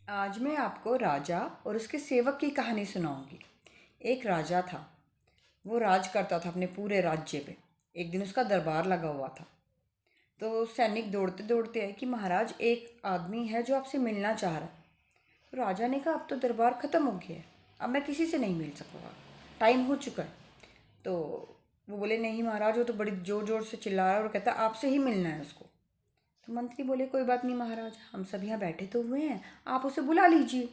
आज मैं आपको राजा और उसके सेवक की कहानी सुनाऊंगी। एक राजा था। वो राज करता था अपने पूरे राज्य पे। एक दिन उसका दरबार लगा हुआ था। तो सैनिक दौड़ते दौड़ते आए कि महाराज, एक आदमी है जो आपसे मिलना चाह रहा है। तो राजा ने कहा, अब तो दरबार ख़त्म हो गया है, अब मैं किसी से नहीं मिल सकूँगा, टाइम हो चुका है। तो वो बोले, नहीं महाराज, वो तो बड़ी ज़ोर ज़ोर से चिल्ला रहा है और कहता है आपसे ही मिलना है उसको। तो मंत्री बोले, कोई बात नहीं महाराज, हम सब यहाँ बैठे तो हुए हैं, आप उसे बुला लीजिए।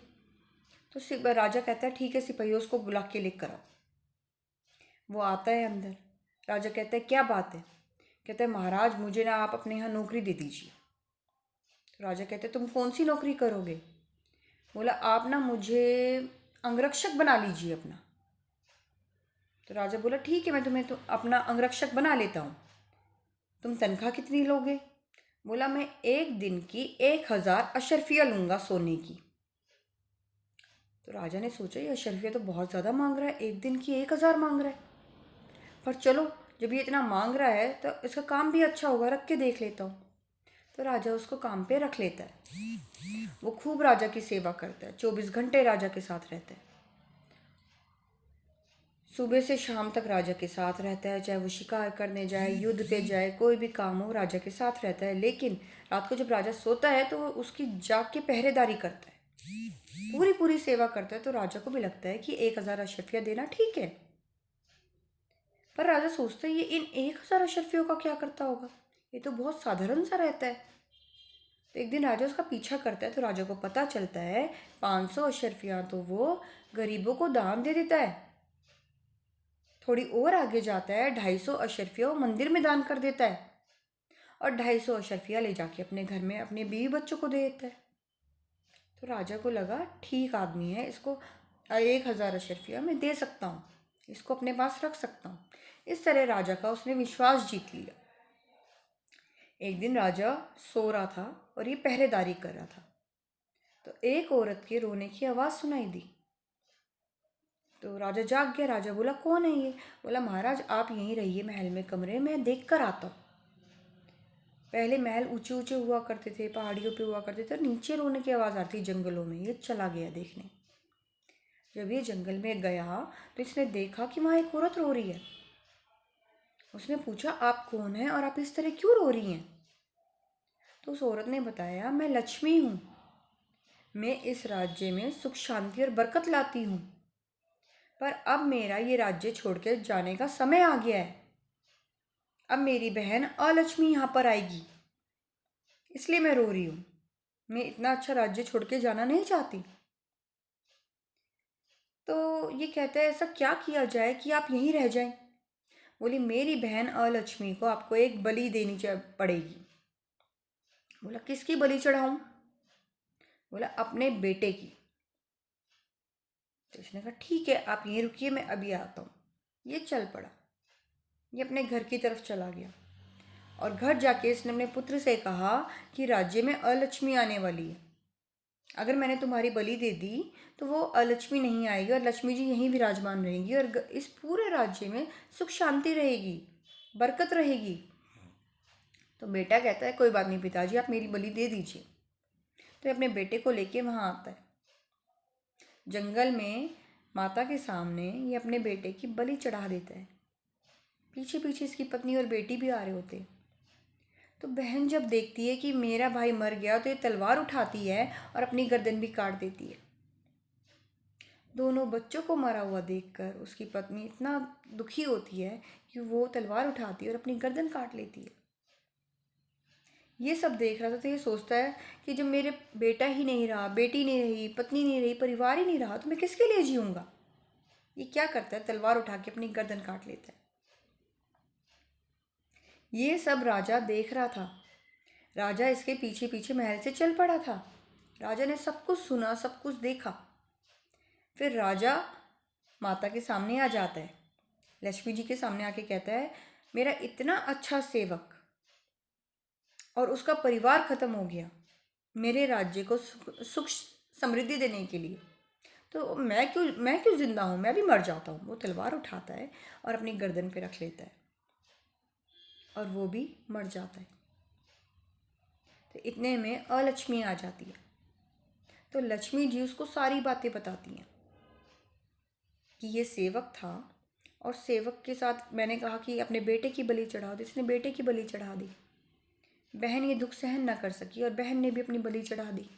तो राजा कहता है, ठीक है सिपाहियों, उसको बुला के लेकर आओ। वो आता है अंदर। राजा कहता है, क्या बात है? कहता है, महाराज मुझे ना आप अपने यहाँ नौकरी दे दीजिए। तो राजा कहते हैं, तुम कौन सी नौकरी करोगे? बोला, आप ना मुझे अंगरक्षक बना लीजिए अपना। तो राजा बोला, ठीक है, मैं तुम्हें तो अपना अंगरक्षक बना लेता हूँ। तुम तनख्वाह कितनी लोगे? बोला, मैं एक दिन की 1,000 अशर्फिया लूँगा सोने की। तो राजा ने सोचा, ये अशर्फिया तो बहुत ज़्यादा मांग रहा है, एक दिन की 1,000 मांग रहा है। पर चलो, जब ये इतना मांग रहा है तो इसका काम भी अच्छा होगा, रख के देख लेता हूँ। तो राजा उसको काम पे रख लेता है। वो खूब राजा की सेवा करता है, 24 घंटे राजा के साथ रहता है। सुबह से शाम तक राजा के साथ रहता है, चाहे वो शिकार करने जाए, युद्ध पे जाए, कोई भी काम हो राजा के साथ रहता है। लेकिन रात को जब राजा सोता है तो वो उसकी जाग के पहरेदारी करता है, पूरी पूरी सेवा करता है। तो राजा को भी लगता है कि 1,000 अशर्फिया देना ठीक है। पर राजा सोचता है, ये इन 1,000 अशर्फियों का क्या करता होगा, ये तो बहुत साधारण सा रहता है। तो एक दिन राजा उसका पीछा करता है, तो राजा को पता चलता है 500 अशर्फियाँ तो वो गरीबों को दान दे देता है। थोड़ी और आगे जाता है, 250 अशर्फिया वो मंदिर में दान कर देता है। और 250 अशर्फिया ले जाके अपने घर में अपने बीवी बच्चों को दे देता है। तो राजा को लगा, ठीक आदमी है, इसको 1,000 अशर्फिया मैं दे सकता हूँ, इसको अपने पास रख सकता हूँ। इस तरह राजा का उसने विश्वास जीत लिया। एक दिन राजा सो रहा था और ये पहरेदारी कर रहा था। तो एक औरत के रोने की आवाज़ सुनाई दी। तो राजा जाग गया। राजा बोला, कौन है ये? बोला, महाराज आप यहीं रहिए महल में, कमरे में देख कर आता हूँ। पहले महल ऊंचे ऊंचे हुआ करते थे, पहाड़ियों पे हुआ करते थे, और नीचे रोने की आवाज़ आती जंगलों में। ये चला गया देखने। जब ये जंगल में गया तो इसने देखा कि वहाँ एक औरत रो रही है। उसने पूछा, आप कौन हैं और आप इस तरह क्यों रो रही हैं? तो उस औरत ने बताया, मैं लक्ष्मी हूँ, मैं इस राज्य में सुख शांति और बरकत लाती हूँ। पर अब मेरा ये राज्य छोड़ के जाने का समय आ गया है। अब मेरी बहन अलक्ष्मी यहाँ पर आएगी, इसलिए मैं रो रही हूँ। मैं इतना अच्छा राज्य छोड़ के जाना नहीं चाहती। तो ये कहता है, ऐसा क्या किया जाए कि आप यहीं रह जाएं? बोली, मेरी बहन अलक्ष्मी को आपको एक बलि देनी पड़ेगी। बोला, किसकी बलि चढ़ाऊं? बोला, अपने बेटे की। तो उसने कहा, ठीक है, आप यहीं रुकिए, मैं अभी आता हूँ। ये चल पड़ा। ये अपने घर की तरफ चला गया और घर जाके इसने अपने पुत्र से कहा कि राज्य में अलक्ष्मी आने वाली है। अगर मैंने तुम्हारी बलि दे दी तो वो अलक्ष्मी नहीं आएगी और लक्ष्मी जी यहीं विराजमान रहेंगी और इस पूरे राज्य में सुख शांति रहेगी, बरकत रहेगी। तो बेटा कहता है, कोई बात नहीं पिताजी, आप मेरी बलि दे दीजिए। तो अपने बेटे को लेके वहाँ आता है। जंगल में माता के सामने ये अपने बेटे की बलि चढ़ा देता है। पीछे पीछे इसकी पत्नी और बेटी भी आ रहे होते हैं। तो बहन जब देखती है कि मेरा भाई मर गया तो ये तलवार उठाती है और अपनी गर्दन भी काट देती है। दोनों बच्चों को मरा हुआ देखकर उसकी पत्नी इतना दुखी होती है कि वो तलवार उठाती है और अपनी गर्दन काट लेती है। ये सब देख रहा था तो ये सोचता है कि जब मेरे बेटा ही नहीं रहा, बेटी नहीं रही, पत्नी नहीं रही, परिवार ही नहीं रहा, तो मैं किसके लिए जीऊँगा? ये क्या करता है, तलवार उठा के अपनी गर्दन काट लेता है। ये सब राजा देख रहा था। राजा इसके पीछे पीछे महल से चल पड़ा था। राजा ने सब कुछ सुना, सब कुछ देखा। फिर राजा माता के सामने आ जाता है, लक्ष्मी जी के सामने आके कहता है, मेरा इतना अच्छा सेवक और उसका परिवार खत्म हो गया मेरे राज्य को सुख समृद्धि देने के लिए, तो मैं क्यों जिंदा हूँ, मैं भी मर जाता हूँ। वो तलवार उठाता है और अपनी गर्दन पे रख लेता है और वो भी मर जाता है। तो इतने में अलक्ष्मी आ जाती है। तो लक्ष्मी जी उसको सारी बातें बताती हैं कि ये सेवक था और सेवक के साथ मैंने कहा कि अपने बेटे की बलि चढ़ा दी, इसने बेटे की बलि चढ़ा दी। बहन ये दुख सहन ना कर सकी और बहन ने भी अपनी बलि चढ़ा दी।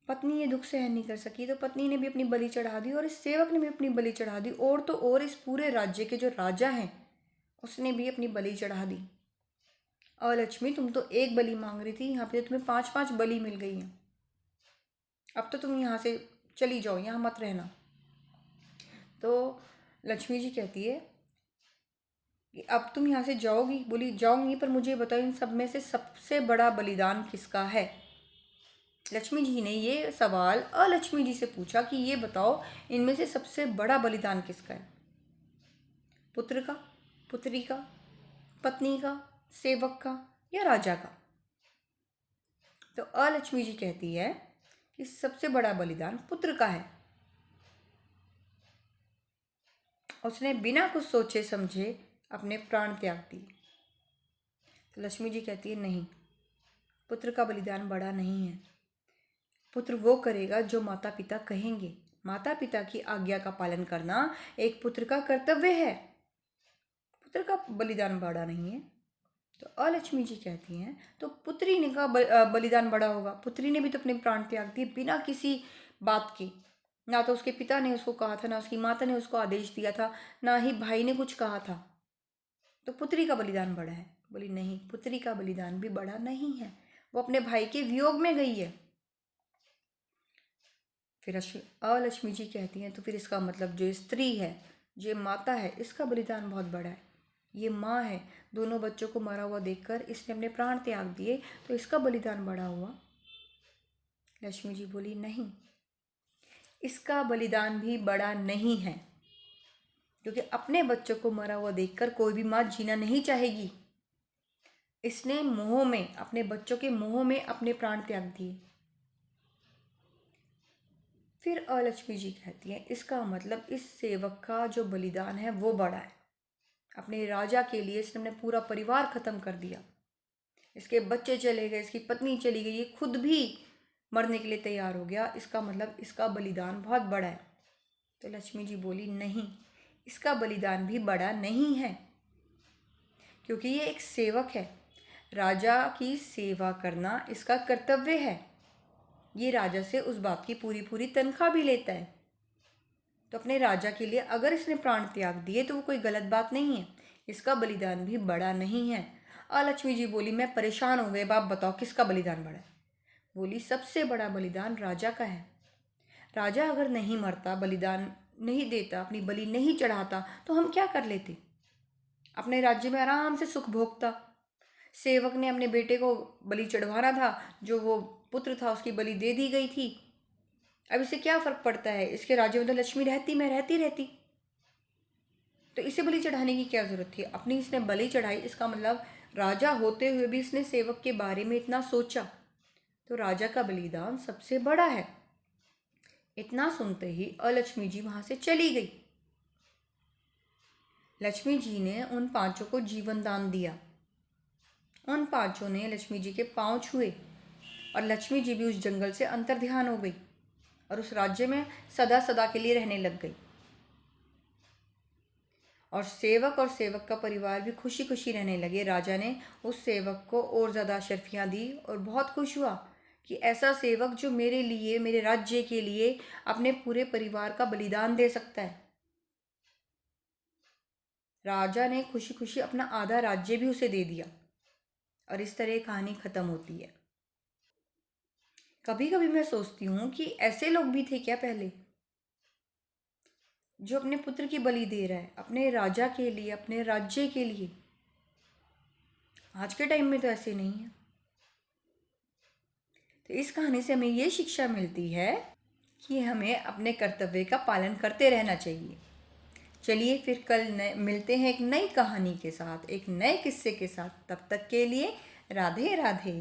पत्नी ये दुख सहन नहीं कर सकी तो पत्नी ने भी अपनी बलि चढ़ा दी और इस सेवक ने भी अपनी बलि चढ़ा दी। और तो और इस पूरे राज्य के जो राजा हैं उसने भी अपनी बलि चढ़ा दी। और लक्ष्मी तुम तो एक बलि मांग रही थी, यहाँ पे तुम्हें 5-5 बलि मिल गई हैं। अब तो तुम यहाँ से चली जाओ, यहाँ मत रहना। तो लक्ष्मी जी कहती है कि अब तुम यहाँ से जाओगी? बोली जाऊंगी, पर मुझे बताओ इन सब में से सबसे बड़ा बलिदान किसका है? लक्ष्मी जी ने ये सवाल अलक्ष्मी जी से पूछा कि ये बताओ इनमें से सबसे बड़ा बलिदान किसका है? पुत्र का, पुत्री का, पत्नी का, सेवक का या राजा का? तो अलक्ष्मी जी कहती है कि सबसे बड़ा बलिदान पुत्र का है। उसने बिना कुछ सोचे समझे अपने प्राण त्याग दिए। तो लक्ष्मी जी कहती है नहीं, पुत्र का बलिदान बड़ा नहीं है। पुत्र वो करेगा जो माता पिता कहेंगे। माता पिता की आज्ञा का पालन करना एक पुत्र का कर्तव्य है। पुत्र का बलिदान बड़ा नहीं है। तो अलक्ष्मी जी कहती हैं तो पुत्री ने का बलिदान बड़ा होगा। पुत्री ने भी तो अपने प्राण त्याग दिए बिना किसी बात के। ना तो उसके पिता ने उसको कहा था, ना उसकी माता ने उसको आदेश दिया था, ना ही भाई ने कुछ कहा था। तो पुत्री का बलिदान बड़ा है। बोली नहीं, पुत्री का बलिदान भी बड़ा नहीं है। वो अपने भाई के वियोग में गई है। फिर अलक्ष्मी जी कहती हैं तो फिर इसका मतलब जो स्त्री है, जो माता है, इसका बलिदान बहुत बड़ा है। ये माँ है, दोनों बच्चों को मरा हुआ देखकर इसने अपने प्राण त्याग दिए, तो इसका बलिदान बड़ा हुआ। लक्ष्मी जी बोली नहीं, इसका बलिदान भी बड़ा नहीं है, क्योंकि अपने बच्चों को मरा हुआ देखकर कोई भी माँ जीना नहीं चाहेगी। इसने मोह में, अपने बच्चों के मोह में अपने प्राण त्याग दिए। फिर अलक्ष्मी जी कहती हैं इसका मतलब इस सेवक का जो बलिदान है वो बड़ा है। अपने राजा के लिए इसने अपने पूरा परिवार खत्म कर दिया। इसके बच्चे चले गए, इसकी पत्नी चली गई, ये खुद भी मरने के लिए तैयार हो गया। इसका मतलब इसका बलिदान बहुत बड़ा है। तो लक्ष्मी जी बोली नहीं, इसका बलिदान भी बड़ा नहीं है, क्योंकि ये एक सेवक है। राजा की सेवा करना इसका कर्तव्य है। ये राजा से उस बात की पूरी पूरी तनख्वाह भी लेता है। तो अपने राजा के लिए अगर इसने प्राण त्याग दिए तो वो कोई गलत बात नहीं है। इसका बलिदान भी बड़ा नहीं है। लक्ष्मी जी बोली मैं परेशान हो गए, बाप बताओ किसका बलिदान बड़ा है? बोली सबसे बड़ा बलिदान राजा का है। राजा अगर नहीं मरता, बलिदान नहीं देता, अपनी बलि नहीं चढ़ाता, तो हम क्या कर लेते? अपने राज्य में आराम से सुख भोगता। सेवक ने अपने बेटे को बलि चढ़वाना था, जो वो पुत्र था उसकी बलि दे दी गई थी। अब इससे क्या फर्क पड़ता है? इसके राज्य में तो लक्ष्मी रहती, मैं रहती, तो इसे बलि चढ़ाने की क्या जरूरत थी? अपनी इसने बलि चढ़ाई, इसका मतलब राजा होते हुए भी इसने सेवक के बारे में इतना सोचा, तो राजा का बलिदान सबसे बड़ा है। इतना सुनते ही अलक्ष्मी जी वहां से चली गई। लक्ष्मी जी ने उन पांचों को जीवन दान दिया। उन पांचों ने लक्ष्मी जी के पांव छुए और लक्ष्मी जी भी उस जंगल से अंतर्ध्यान हो गई और उस राज्य में सदा सदा के लिए रहने लग गई। और सेवक का परिवार भी खुशी खुशी रहने लगे। राजा ने उस सेवक को और ज़्यादा अशर्फियाँ दी और बहुत खुश हुआ कि ऐसा सेवक जो मेरे लिए, मेरे राज्य के लिए अपने पूरे परिवार का बलिदान दे सकता है। राजा ने खुशी खुशी अपना आधा राज्य भी उसे दे दिया और इस तरह कहानी खत्म होती है। कभी कभी मैं सोचती हूँ कि ऐसे लोग भी थे क्या पहले, जो अपने पुत्र की बलि दे रहा है अपने राजा के लिए, अपने राज्य के लिए। आज के टाइम में तो ऐसे नहीं है। तो इस कहानी से हमें ये शिक्षा मिलती है कि हमें अपने कर्तव्य का पालन करते रहना चाहिए। चलिए फिर कल मिलते हैं एक नई कहानी के साथ, एक नए किस्से के साथ। तब तक के लिए राधे राधे।